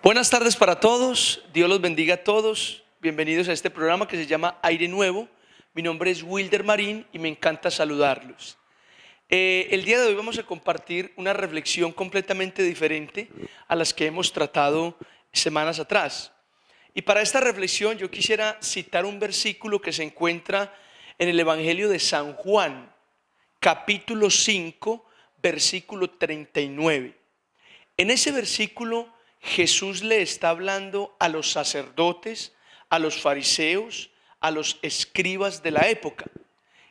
Buenas tardes para todos, Dios los bendiga a todos, bienvenidos a este programa que se llama Aire Nuevo. Mi nombre es Wilder Marín y me encanta saludarlos. El día de hoy vamos a compartir una reflexión completamente diferente a las que hemos tratado semanas atrás. Y para esta reflexión yo quisiera citar un versículo que se encuentra en el Evangelio de San Juan, capítulo 5, versículo 39. En ese versículo Jesús le está hablando a los sacerdotes, a los fariseos, a los escribas de la época.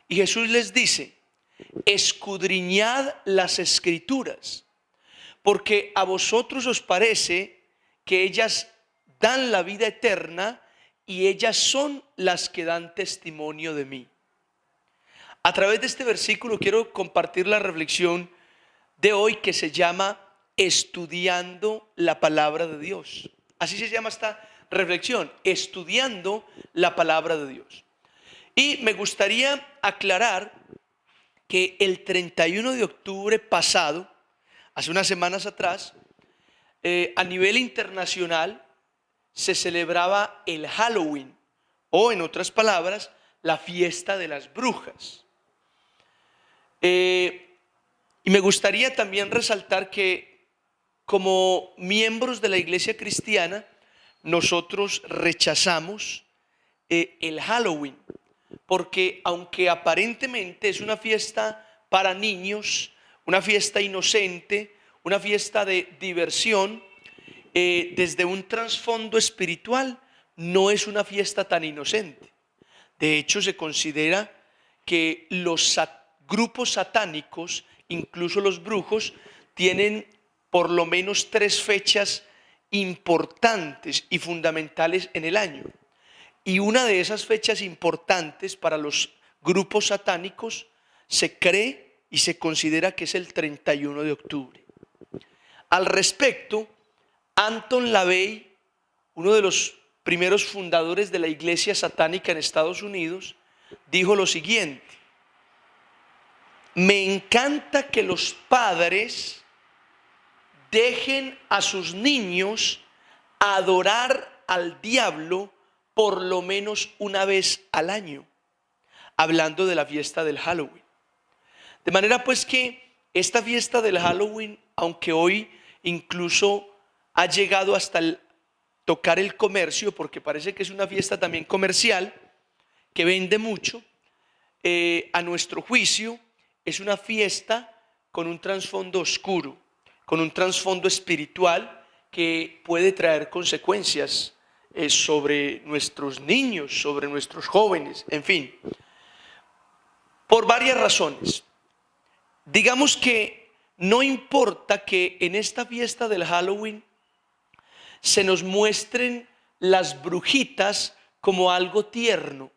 Y Jesús les dice: escudriñad las escrituras, porque a vosotros os parece que ellas dan la vida eterna y ellas son las que dan testimonio de mí. A través de este versículo quiero compartir la reflexión de hoy que se llama estudiando la palabra de Dios. Así se llama esta reflexión, estudiando la palabra de Dios. Y me gustaría aclarar que el 31 de octubre pasado, hace unas semanas atrás, a nivel internacional se celebraba el Halloween, o en otras palabras, la fiesta de las brujas. Y me gustaría también resaltar que como miembros de la iglesia cristiana, nosotros rechazamos el Halloween, porque aunque aparentemente es una fiesta para niños, una fiesta inocente, una fiesta de diversión, desde un trasfondo espiritual no es una fiesta tan inocente. De hecho, se considera que los grupos satánicos, incluso los brujos, tienen por lo menos 3 fechas importantes y fundamentales en el año. Y una de esas fechas importantes para los grupos satánicos se cree y se considera que es el 31 de octubre. Al respecto, Anton LaVey, uno de los primeros fundadores de la iglesia satánica en Estados Unidos, dijo lo siguiente: me encanta que los padres dejen a sus niños adorar al diablo por lo menos una vez al año, hablando de la fiesta del Halloween. De manera pues que esta fiesta del Halloween, aunque hoy incluso ha llegado hasta tocar el comercio, porque parece que es una fiesta también comercial, que vende mucho, a nuestro juicio es una fiesta con un trasfondo oscuro, con un trasfondo espiritual que puede traer consecuencias sobre nuestros niños, sobre nuestros jóvenes, en fin, por varias razones. Digamos que no importa que en esta fiesta del Halloween se nos muestren las brujitas como algo tierno,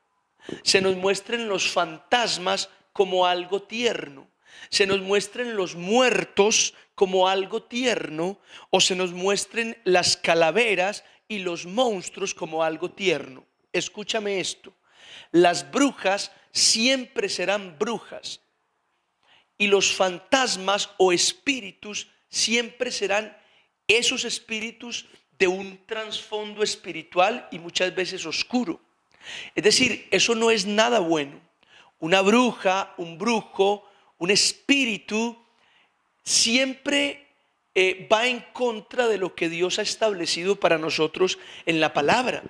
se nos muestren los fantasmas como algo tierno, se nos muestren los muertos como algo tierno, o se nos muestren las calaveras y los monstruos como algo tierno. Escúchame esto: las brujas siempre serán brujas y los fantasmas o espíritus siempre serán esos espíritus de un trasfondo espiritual y muchas veces oscuro. Es decir, eso no es nada bueno. Una bruja, un brujo, un espíritu siempre va en contra de lo que Dios ha establecido para nosotros en la palabra.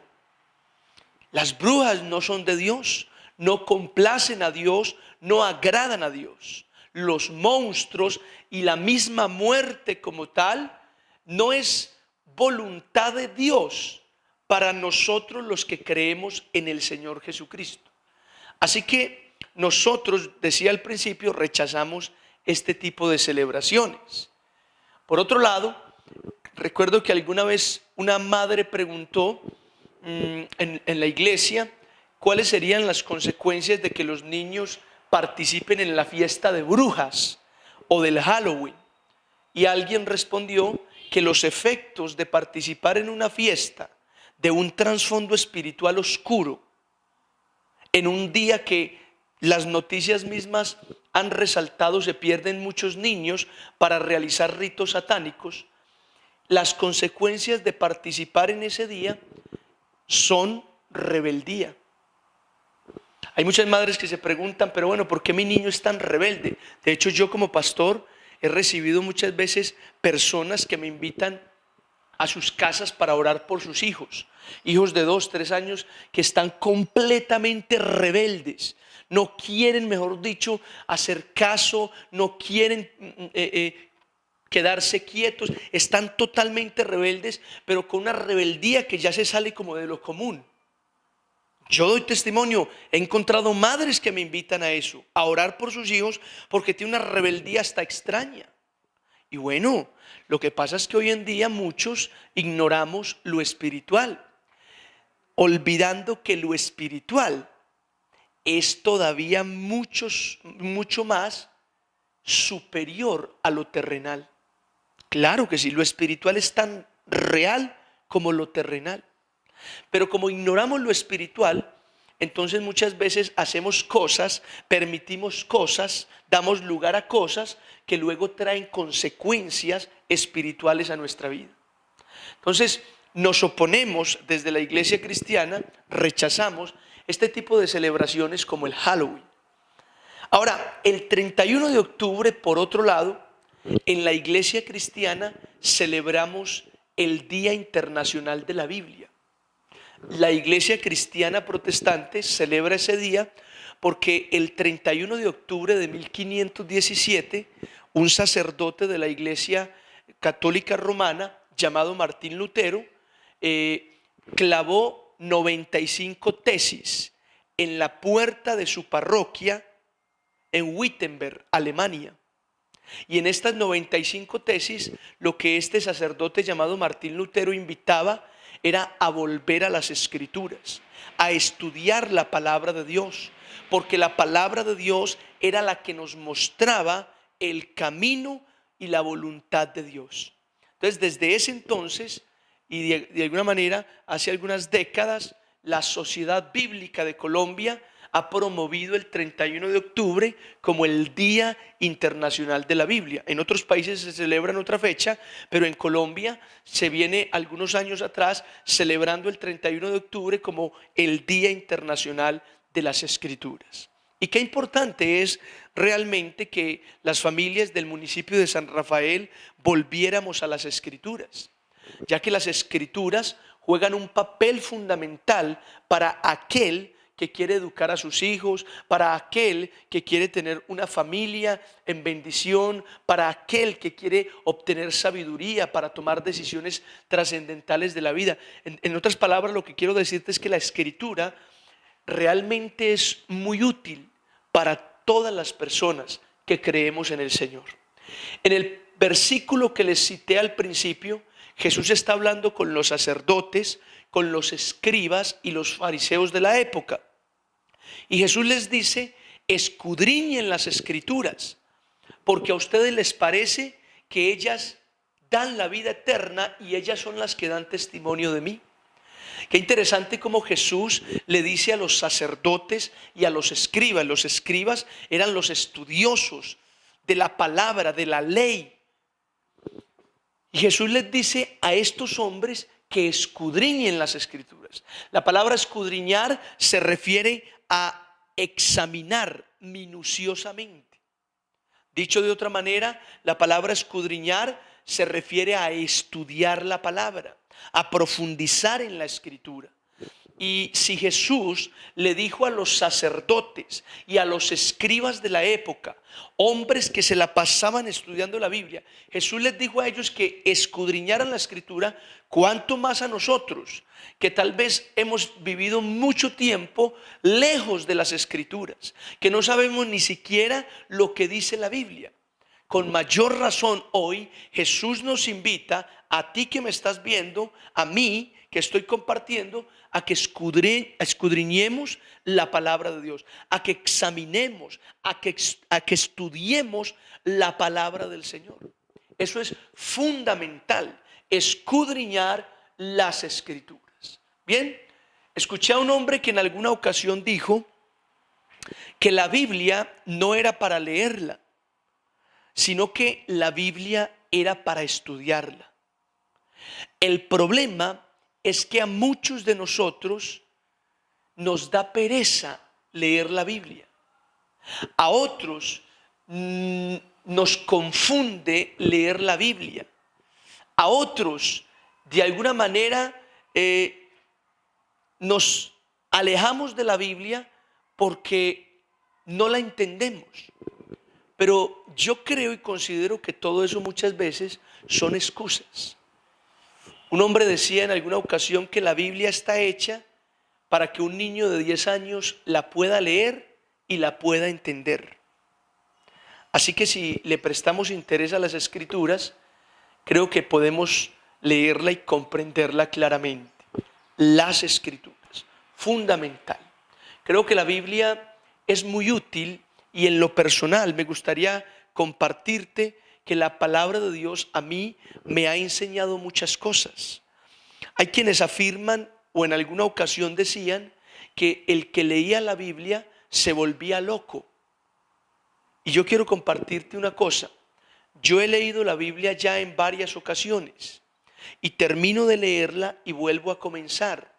Las brujas no son de Dios, no complacen a Dios, no agradan a Dios. Los monstruos y la misma muerte como tal no es voluntad de Dios para nosotros los que creemos en el Señor Jesucristo. Así que nosotros, decía al principio, rechazamos este tipo de celebraciones. Por otro lado, recuerdo que alguna vez una madre preguntó en la iglesia cuáles serían las consecuencias de que los niños participen en la fiesta de brujas o del Halloween. Y alguien respondió que los efectos de participar en una fiesta de un trasfondo espiritual oscuro, en un día que las noticias mismas han resaltado se pierden muchos niños para realizar ritos satánicos, las consecuencias de participar en ese día son rebeldía. Hay muchas madres que se preguntan, pero bueno, ¿por qué mi niño es tan rebelde? De hecho, yo como pastor he recibido muchas veces personas que me invitan a sus casas para orar por sus hijos. Hijos de 2, 3 años que están completamente rebeldes. No quieren, mejor dicho, hacer caso, no quieren quedarse quietos. Están totalmente rebeldes, pero con una rebeldía que ya se sale como de lo común. Yo doy testimonio, he encontrado madres que me invitan a eso, a orar por sus hijos, porque tiene una rebeldía hasta extraña. Y bueno, lo que pasa es que hoy en día muchos ignoramos lo espiritual, olvidando que lo espiritual es todavía mucho más superior a lo terrenal. Claro que sí, lo espiritual es tan real como lo terrenal. Pero como ignoramos lo espiritual, entonces muchas veces hacemos cosas, permitimos cosas, damos lugar a cosas que luego traen consecuencias espirituales a nuestra vida. Entonces nos oponemos desde la iglesia cristiana, rechazamos este tipo de celebraciones como el Halloween. Ahora, el 31 de octubre, por otro lado, en la iglesia cristiana celebramos el Día Internacional de la Biblia. La iglesia cristiana protestante celebra ese día porque el 31 de octubre de 1517, un sacerdote de la iglesia católica romana llamado Martín Lutero clavó 95 tesis en la puerta de su parroquia en Wittenberg, Alemania. Y en estas 95 tesis, lo que este sacerdote llamado Martín Lutero invitaba era a volver a las Escrituras, a estudiar la palabra de Dios, porque la palabra de Dios era la que nos mostraba el camino y la voluntad de Dios. Entonces, desde ese entonces, y de alguna manera, hace algunas décadas, la Sociedad Bíblica de Colombia ha promovido el 31 de octubre como el Día Internacional de la Biblia. En otros países se celebra en otra fecha, pero en Colombia se viene algunos años atrás celebrando el 31 de octubre como el Día Internacional de las Escrituras. Y qué importante es realmente que las familias del municipio de San Rafael volviéramos a las Escrituras, ya que las Escrituras juegan un papel fundamental para aquel que quiere educar a sus hijos, para aquel que quiere tener una familia en bendición, para aquel que quiere obtener sabiduría para tomar decisiones trascendentales de la vida. En otras palabras, lo que quiero decirte es que la Escritura realmente es muy útil para todas las personas que creemos en el Señor. En el versículo que les cité al principio, Jesús está hablando con los sacerdotes, con los escribas y los fariseos de la época. Y Jesús les dice: escudriñen las Escrituras, porque a ustedes les parece que ellas dan la vida eterna y ellas son las que dan testimonio de mí. Qué interesante cómo Jesús le dice a los sacerdotes y a los escribas. Los escribas eran los estudiosos de la palabra, de la ley. Y Jesús les dice a estos hombres que escudriñen las Escrituras. La palabra escudriñar se refiere a examinar minuciosamente. Dicho de otra manera, la palabra escudriñar se refiere a estudiar la palabra, a profundizar en la Escritura. Y si Jesús le dijo a los sacerdotes y a los escribas de la época, hombres que se la pasaban estudiando la Biblia, Jesús les dijo a ellos que escudriñaran la Escritura, cuánto más a nosotros, que tal vez hemos vivido mucho tiempo lejos de las Escrituras, que no sabemos ni siquiera lo que dice la Biblia. Con mayor razón hoy Jesús nos invita, a ti que me estás viendo, a mí que estoy compartiendo, a que escudriñemos la palabra de Dios, a que examinemos, a que estudiemos la palabra del Señor. Eso es fundamental, escudriñar las Escrituras. Bien, escuché a un hombre que en alguna ocasión dijo que la Biblia no era para leerla, sino que la Biblia era para estudiarla. El problema es que a muchos de nosotros nos da pereza leer la Biblia. A otros nos confunde leer la Biblia. A otros, de alguna manera, nos alejamos de la Biblia porque no la entendemos. Pero yo creo y considero que todo eso muchas veces son excusas. Un hombre decía en alguna ocasión que la Biblia está hecha para que un niño de 10 años la pueda leer y la pueda entender. Así que si le prestamos interés a las Escrituras, creo que podemos leerla y comprenderla claramente. Las Escrituras, fundamental. Creo que la Biblia es muy útil y en lo personal me gustaría compartirte que la palabra de Dios a mí me ha enseñado muchas cosas. Hay quienes afirman o en alguna ocasión decían que el que leía la Biblia se volvía loco. Y yo quiero compartirte una cosa. Yo he leído la Biblia ya en varias ocasiones y termino de leerla y vuelvo a comenzar.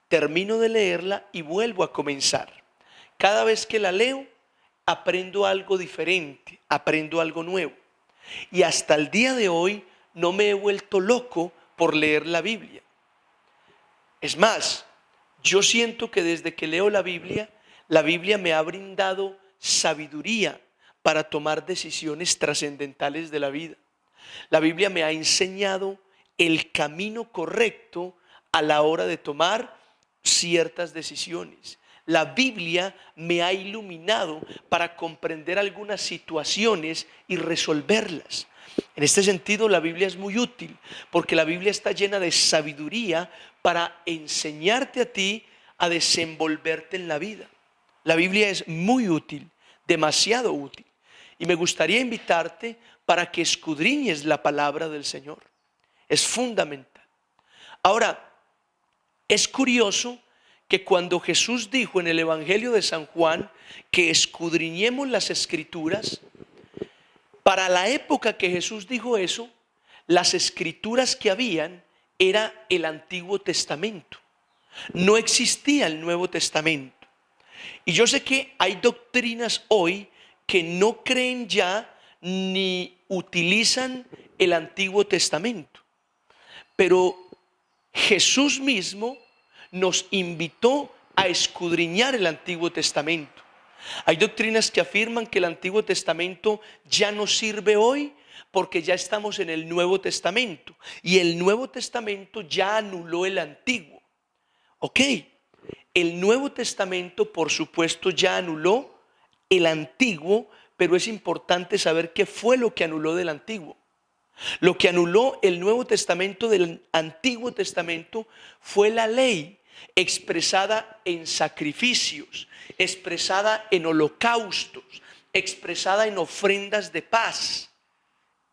Termino de leerla y vuelvo a comenzar. Cada vez que la leo, aprendo algo diferente, aprendo algo nuevo. Y hasta el día de hoy no me he vuelto loco por leer la Biblia. Es más, yo siento que desde que leo la Biblia me ha brindado sabiduría para tomar decisiones trascendentales de la vida. La Biblia me ha enseñado el camino correcto a la hora de tomar ciertas decisiones. La Biblia me ha iluminado para comprender algunas situaciones y resolverlas. En este sentido, la Biblia es muy útil porque la Biblia está llena de sabiduría para enseñarte a ti a desenvolverte en la vida. La Biblia es muy útil, demasiado útil. Y me gustaría invitarte para que escudriñes la palabra del Señor. Es fundamental. Ahora, es curioso que cuando Jesús dijo en el Evangelio de San Juan que escudriñemos las Escrituras, para la época que Jesús dijo eso, las Escrituras que habían era el Antiguo Testamento. No existía el Nuevo Testamento. Y yo sé que hay doctrinas hoy que no creen ya ni utilizan el Antiguo Testamento. Pero Jesús mismo nos invitó a escudriñar el Antiguo Testamento. Hay doctrinas que afirman que el Antiguo Testamento ya no sirve hoy porque ya estamos en el Nuevo Testamento y el Nuevo Testamento ya anuló el Antiguo. Ok, el Nuevo Testamento por supuesto ya anuló el Antiguo, pero es importante saber qué fue lo que anuló del Antiguo. Lo que anuló el Nuevo Testamento del Antiguo Testamento fue la ley expresada en sacrificios, expresada en holocaustos, expresada en ofrendas de paz.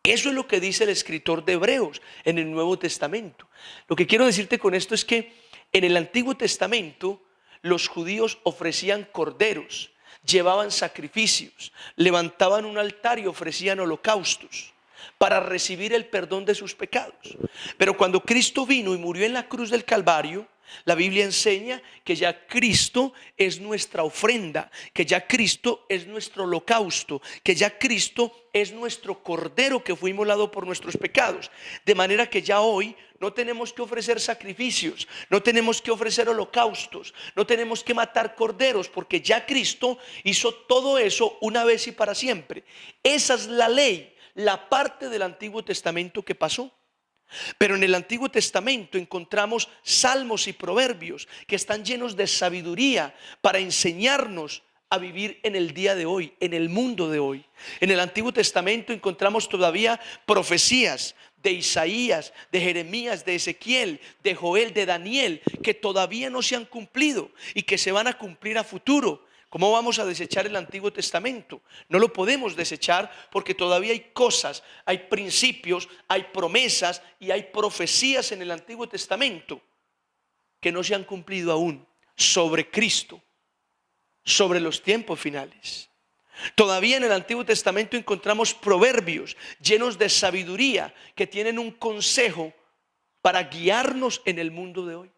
Eso es lo que dice el escritor de Hebreos en el Nuevo Testamento. Lo que quiero decirte con esto es que en el Antiguo Testamento los judíos ofrecían corderos, llevaban sacrificios, levantaban un altar y ofrecían holocaustos para recibir el perdón de sus pecados. Pero cuando Cristo vino y murió en la cruz del Calvario, la Biblia enseña que ya Cristo es nuestra ofrenda, que ya Cristo es nuestro holocausto, que ya Cristo es nuestro cordero que fue inmolado por nuestros pecados. De manera que ya hoy no tenemos que ofrecer sacrificios, no tenemos que ofrecer holocaustos, no tenemos que matar corderos, porque ya Cristo hizo todo eso una vez y para siempre. Esa es la ley, la parte del Antiguo Testamento que pasó. Pero en el Antiguo Testamento encontramos salmos y proverbios que están llenos de sabiduría para enseñarnos a vivir en el día de hoy, en el mundo de hoy. En el Antiguo Testamento encontramos todavía profecías de Isaías, de Jeremías, de Ezequiel, de Joel, de Daniel, que todavía no se han cumplido y que se van a cumplir a futuro. ¿Cómo vamos a desechar el Antiguo Testamento? No lo podemos desechar porque todavía hay cosas, hay principios, hay promesas y hay profecías en el Antiguo Testamento que no se han cumplido aún sobre Cristo, sobre los tiempos finales. Todavía en el Antiguo Testamento encontramos proverbios llenos de sabiduría que tienen un consejo para guiarnos en el mundo de hoy.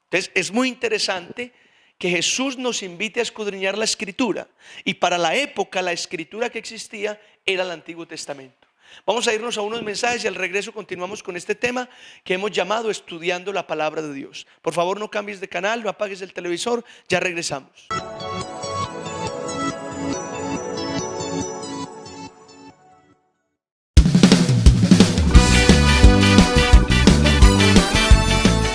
Entonces es muy interesante que Jesús nos invite a escudriñar la Escritura, y para la época la Escritura que existía era el Antiguo Testamento. Vamos a irnos a unos mensajes y al regreso continuamos con este tema que hemos llamado Estudiando la Palabra de Dios. Por favor, no cambies de canal, no apagues el televisor, ya regresamos.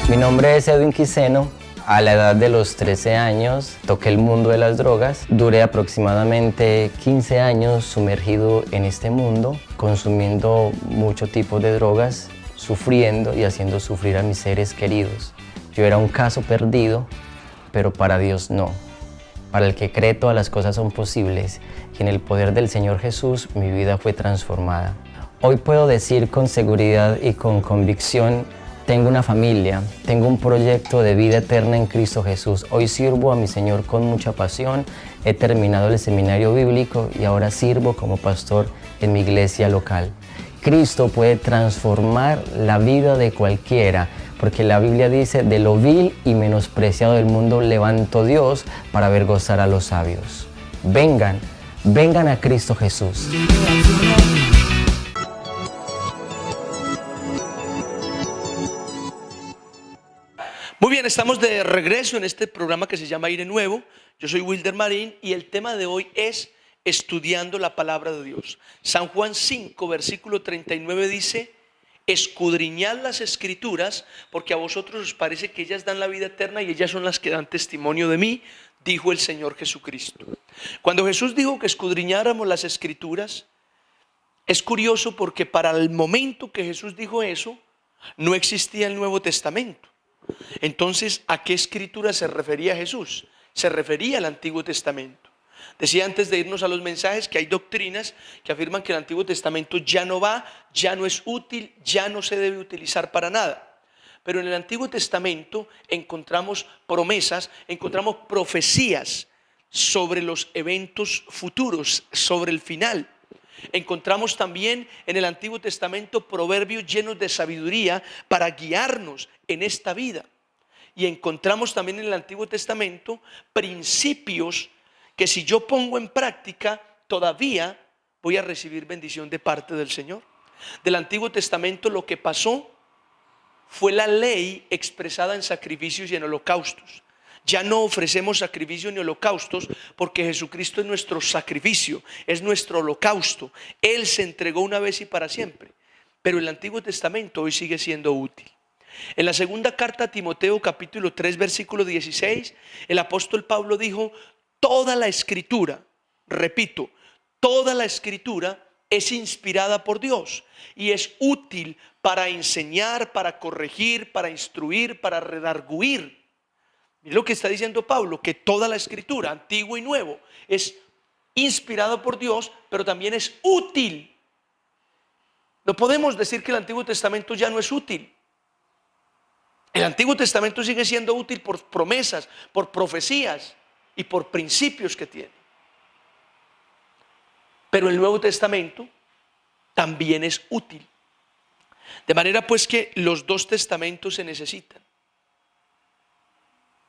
Mi nombre es Edwin Quiseno. A la edad de los 13 años toqué el mundo de las drogas. Duré aproximadamente 15 años sumergido en este mundo, consumiendo mucho tipo de drogas, sufriendo y haciendo sufrir a mis seres queridos. Yo era un caso perdido, pero para Dios no. Para el que cree, todas las cosas son posibles, y en el poder del Señor Jesús mi vida fue transformada. Hoy puedo decir con seguridad y con convicción: tengo una familia, tengo un proyecto de vida eterna en Cristo Jesús. Hoy sirvo a mi Señor con mucha pasión. He terminado el seminario bíblico y ahora sirvo como pastor en mi iglesia local. Cristo puede transformar la vida de cualquiera, porque la Biblia dice: de lo vil y menospreciado del mundo levantó Dios para ver gozar a los sabios. Vengan, vengan a Cristo Jesús. Muy bien, estamos de regreso en este programa que se llama Aire Nuevo. Yo soy Wilder Marín y el tema de hoy es estudiando la palabra de Dios. San Juan 5, versículo 39 dice: escudriñad las Escrituras, porque a vosotros os parece que ellas dan la vida eterna y ellas son las que dan testimonio de mí, dijo el Señor Jesucristo. Cuando Jesús dijo que escudriñáramos las Escrituras, es curioso porque para el momento que Jesús dijo eso, no existía el Nuevo Testamento. Entonces, ¿a qué escritura se refería Jesús? Se refería al Antiguo Testamento. Decía antes de irnos a los mensajes que hay doctrinas que afirman que el Antiguo Testamento ya no va, ya no es útil, ya no se debe utilizar para nada. Pero en el Antiguo Testamento encontramos promesas, encontramos profecías sobre los eventos futuros, sobre el final. Encontramos también en el Antiguo Testamento proverbios llenos de sabiduría para guiarnos en esta vida. Y encontramos también en el Antiguo Testamento principios que si yo pongo en práctica, todavía voy a recibir bendición de parte del Señor. Del Antiguo Testamento lo que pasó fue la ley expresada en sacrificios y en holocaustos. Ya no ofrecemos sacrificios ni holocaustos porque Jesucristo es nuestro sacrificio, es nuestro holocausto. Él se entregó una vez y para siempre. Pero el Antiguo Testamento hoy sigue siendo útil. En la segunda carta a Timoteo, capítulo 3, versículo 16, el apóstol Pablo dijo: toda la Escritura, repito, toda la Escritura es inspirada por Dios y es útil para enseñar, para corregir, para instruir, para redarguir. Mira lo que está diciendo Pablo, que toda la Escritura, Antiguo y Nuevo, es inspirada por Dios, pero también es útil. No podemos decir que el Antiguo Testamento ya no es útil. El Antiguo Testamento sigue siendo útil por promesas, por profecías y por principios que tiene. Pero el Nuevo Testamento también es útil. De manera pues que los dos testamentos se necesitan.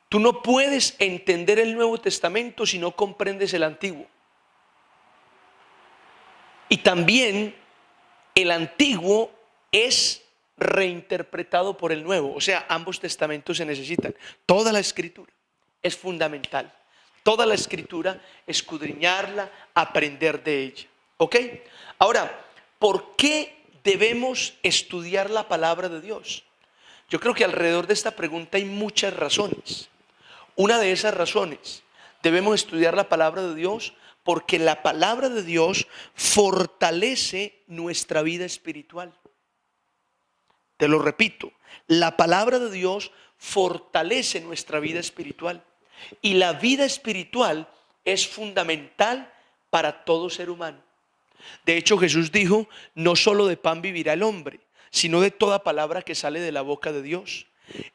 Tú no puedes entender el Nuevo Testamento si no comprendes el Antiguo. Y también el Antiguo es reinterpretado por el Nuevo. O sea, ambos testamentos se necesitan. Toda la Escritura es fundamental. Toda la Escritura, escudriñarla, aprender de ella. ¿Ok? Ahora, ¿por qué debemos estudiar la palabra de Dios? Yo creo que alrededor de esta pregunta hay muchas razones. Una de esas razones, debemos estudiar la palabra de Dios porque la palabra de Dios fortalece nuestra vida espiritual. Te lo repito, la palabra de Dios fortalece nuestra vida espiritual. Y la vida espiritual es fundamental para todo ser humano. De hecho, Jesús dijo: no solo de pan vivirá el hombre, sino de toda palabra que sale de la boca de Dios.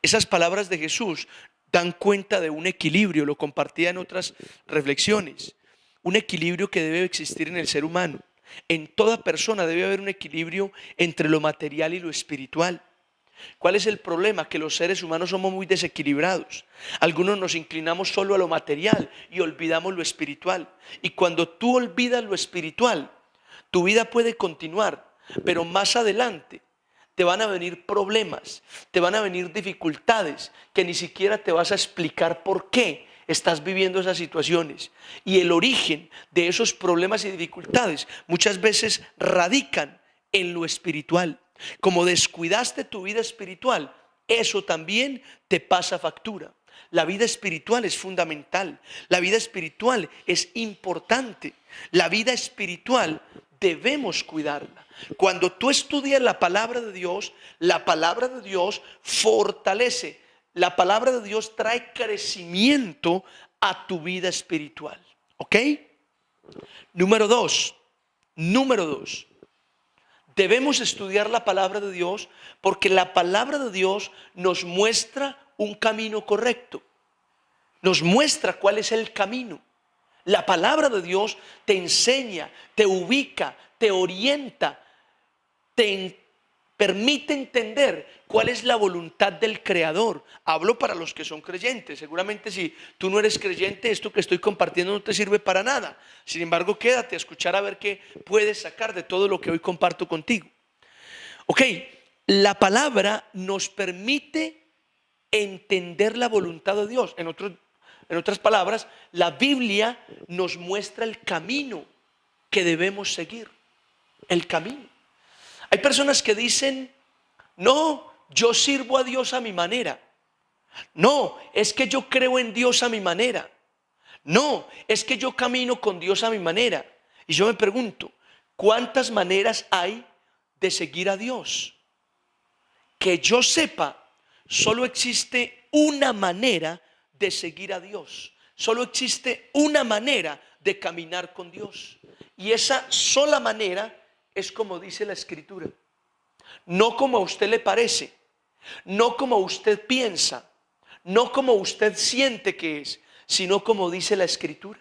Esas palabras de Jesús dan cuenta de un equilibrio, lo compartía en otras reflexiones, un equilibrio que debe existir en el ser humano. En toda persona debe haber un equilibrio entre lo material y lo espiritual. ¿Cuál es el problema? Que los seres humanos somos muy desequilibrados. Algunos nos inclinamos solo a lo material y olvidamos lo espiritual. Y cuando tú olvidas lo espiritual, tu vida puede continuar, pero más adelante te van a venir problemas, te van a venir dificultades que ni siquiera te vas a explicar por qué estás viviendo esas situaciones. Y el origen de esos problemas y dificultades muchas veces radican en lo espiritual. Como descuidaste tu vida espiritual, eso también te pasa factura. La vida espiritual es fundamental, la vida espiritual es importante, la vida espiritual debemos cuidarla. Cuando tú estudias la palabra de Dios fortalece, la palabra de Dios trae crecimiento a tu vida espiritual. ¿Ok? Número dos, debemos estudiar la palabra de Dios porque la palabra de Dios nos muestra un camino correcto. Nos muestra cuál es el camino. La palabra de Dios te enseña, te ubica, te orienta, te permite entender cuál es la voluntad del Creador. Hablo para los que son creyentes. Seguramente si tú no eres creyente, esto que estoy compartiendo no te sirve para nada. Sin embargo, quédate a escuchar a ver qué puedes sacar de todo lo que hoy comparto contigo. Ok, la palabra nos permite entender la voluntad de Dios. En otras palabras, la Biblia nos muestra el camino que debemos seguir. El camino. Hay personas que dicen, no, yo sirvo a Dios a mi manera. No, es que yo creo en Dios a mi manera. No, es que yo camino con Dios a mi manera. Y yo me pregunto, ¿cuántas maneras hay de seguir a Dios? Que yo sepa, solo existe una manera de seguir a Dios. Solo existe una manera de caminar con Dios. Y esa sola manera es como dice la Escritura. No como a usted le parece, no como usted piensa, no como usted siente que es, sino como dice la Escritura.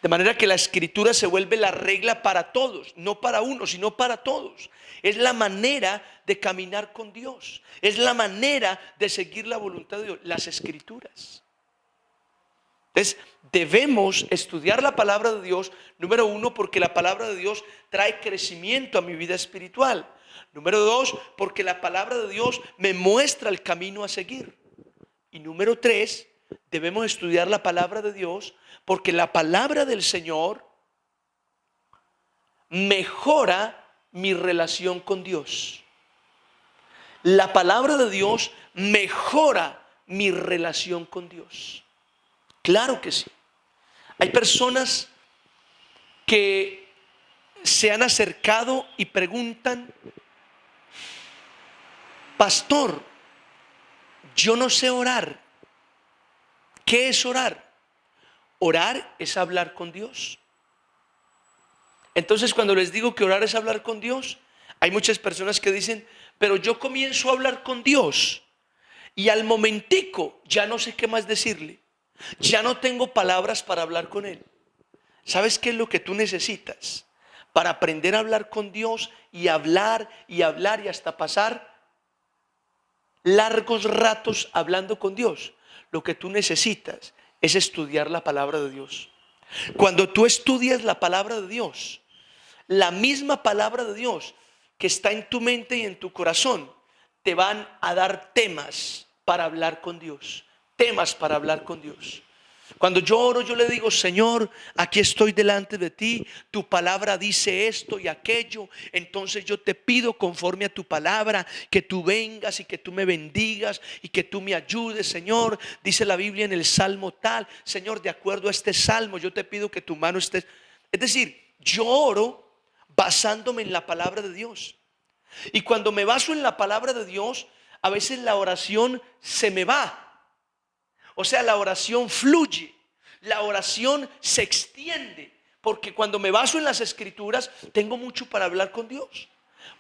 De manera que la Escritura se vuelve la regla para todos, no para uno, sino para todos. Es la manera de caminar con Dios, es la manera de seguir la voluntad de Dios, las Escrituras. Entonces, debemos estudiar la palabra de Dios, número uno, porque la palabra de Dios trae crecimiento a mi vida espiritual. Número dos, porque la palabra de Dios me muestra el camino a seguir. Y número tres, debemos estudiar la palabra de Dios porque la palabra del Señor mejora mi relación con Dios. La palabra de Dios mejora mi relación con Dios. Claro que sí. Hay personas que se han acercado y preguntan, pastor, yo no sé orar. ¿Qué es orar? Orar es hablar con Dios. Entonces, cuando les digo que orar es hablar con Dios, hay muchas personas que dicen, pero yo comienzo a hablar con Dios y al momentico ya no sé qué más decirle. Ya no tengo palabras para hablar con Él. ¿Sabes qué es lo que tú necesitas para aprender a hablar con Dios y hablar y hablar y hasta pasar largos ratos hablando con Dios? Lo que tú necesitas es estudiar la palabra de Dios. Cuando tú estudias la palabra de Dios, la misma palabra de Dios que está en tu mente y en tu corazón, te van a dar temas para hablar con Dios. Temas para hablar con Dios. Cuando yo oro, yo le digo, Señor, aquí estoy delante de ti, tu palabra dice esto y aquello, entonces yo te pido conforme a tu palabra, que tú vengas y que tú me bendigas y que tú me ayudes, Señor. Dice la Biblia en el Salmo tal, Señor, de acuerdo a este Salmo, yo te pido que tu mano esté. Es decir, yo oro basándome en la palabra de Dios. Y cuando me baso en la palabra de Dios, a veces la oración se me va. O sea, la oración fluye, la oración se extiende, porque cuando me baso en las Escrituras, tengo mucho para hablar con Dios.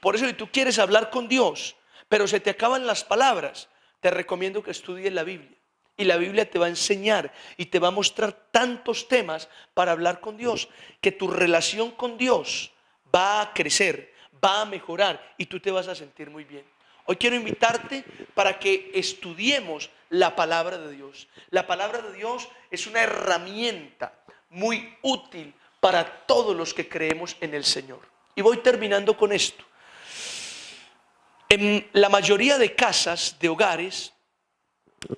Por eso, si tú quieres hablar con Dios, pero se te acaban las palabras, te recomiendo que estudies la Biblia. Y la Biblia te va a enseñar y te va a mostrar tantos temas para hablar con Dios, que tu relación con Dios va a crecer, va a mejorar y tú te vas a sentir muy bien. Hoy quiero invitarte para que estudiemos la palabra de Dios. La palabra de Dios es una herramienta muy útil para todos los que creemos en el Señor. Y voy terminando con esto. En la mayoría de casas, de hogares,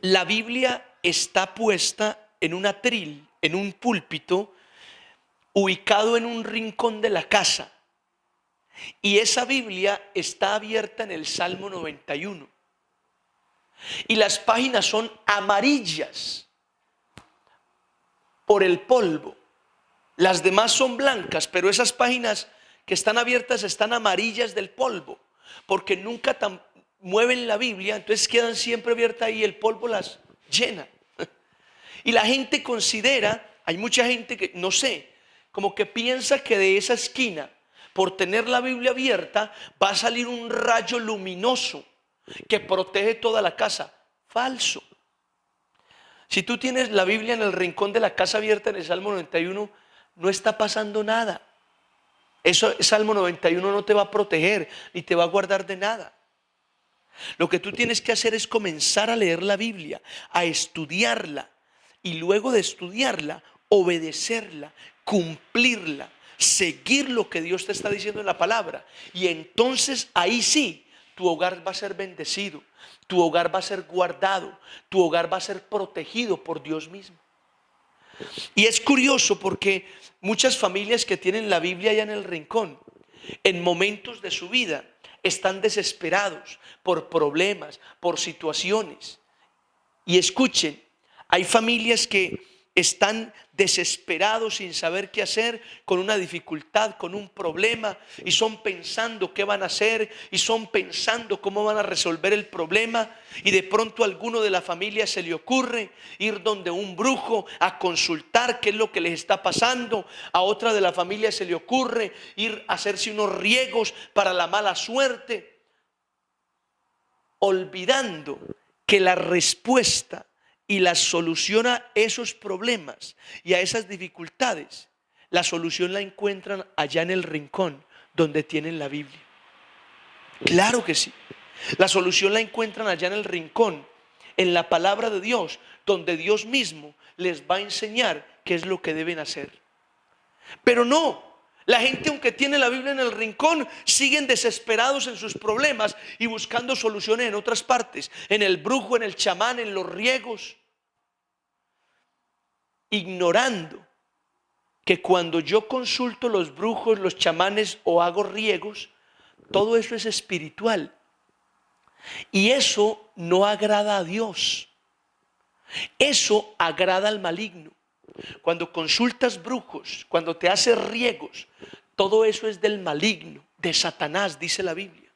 la Biblia está puesta en un atril, en un púlpito, ubicado en un rincón de la casa. Y esa Biblia está abierta en el Salmo 91. Y las páginas son amarillas por el polvo. Las demás son blancas, pero esas páginas que están abiertas están amarillas del polvo, porque nunca mueven la Biblia, entonces quedan siempre abiertas y el polvo las llena. Y la gente considera, hay mucha gente que, no sé, como que piensa que de esa esquina, por tener la Biblia abierta, va a salir un rayo luminoso que protege toda la casa. Falso. Si tú tienes la Biblia en el rincón de la casa abierta en el Salmo 91, no está pasando nada. Eso, Salmo 91 no te va a proteger ni te va a guardar de nada. Lo que tú tienes que hacer es comenzar a leer la Biblia, a estudiarla y luego de estudiarla, obedecerla, cumplirla, seguir lo que Dios te está diciendo en la palabra. Y entonces ahí sí, tu hogar va a ser bendecido, tu hogar va a ser guardado, tu hogar va a ser protegido por Dios mismo. Y es curioso porque muchas familias que tienen la Biblia allá en el rincón, en momentos de su vida, están desesperados por problemas, por situaciones. Y escuchen, hay familias que están desesperados sin saber qué hacer, con una dificultad, con un problema, y son pensando qué van a hacer, y son pensando cómo van a resolver el problema, y de pronto a alguno de la familia se le ocurre ir donde un brujo a consultar qué es lo que les está pasando. A otra de la familia se le ocurre ir a hacerse unos riegos para la mala suerte, olvidando que la respuesta y la solución a esos problemas y a esas dificultades, la solución la encuentran allá en el rincón donde tienen la Biblia. Claro que sí. La solución la encuentran allá en el rincón, en la palabra de Dios, donde Dios mismo les va a enseñar qué es lo que deben hacer. Pero no, la gente, aunque tiene la Biblia en el rincón, siguen desesperados en sus problemas y buscando soluciones en otras partes, en el brujo, en el chamán, en los riegos, ignorando que cuando yo consulto los brujos, los chamanes o hago riegos, todo eso es espiritual. Y eso no agrada a Dios. Eso agrada al maligno. Cuando consultas brujos, cuando te haces riegos, todo eso es del maligno, de Satanás, dice la Biblia.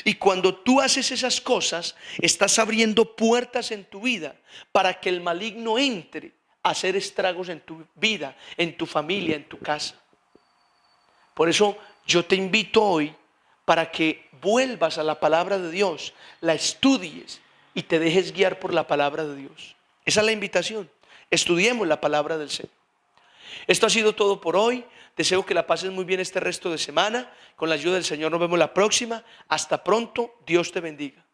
Y cuando tú haces esas cosas, estás abriendo puertas en tu vida para que el maligno entre a hacer estragos en tu vida, en tu familia, en tu casa. Por eso yo te invito hoy para que vuelvas a la palabra de Dios, la estudies y te dejes guiar por la palabra de Dios. Esa es la invitación. Estudiemos la palabra del Señor. Esto ha sido todo por hoy. Deseo que la pases muy bien este resto de semana. Con la ayuda del Señor nos vemos la próxima. Hasta pronto. Dios te bendiga.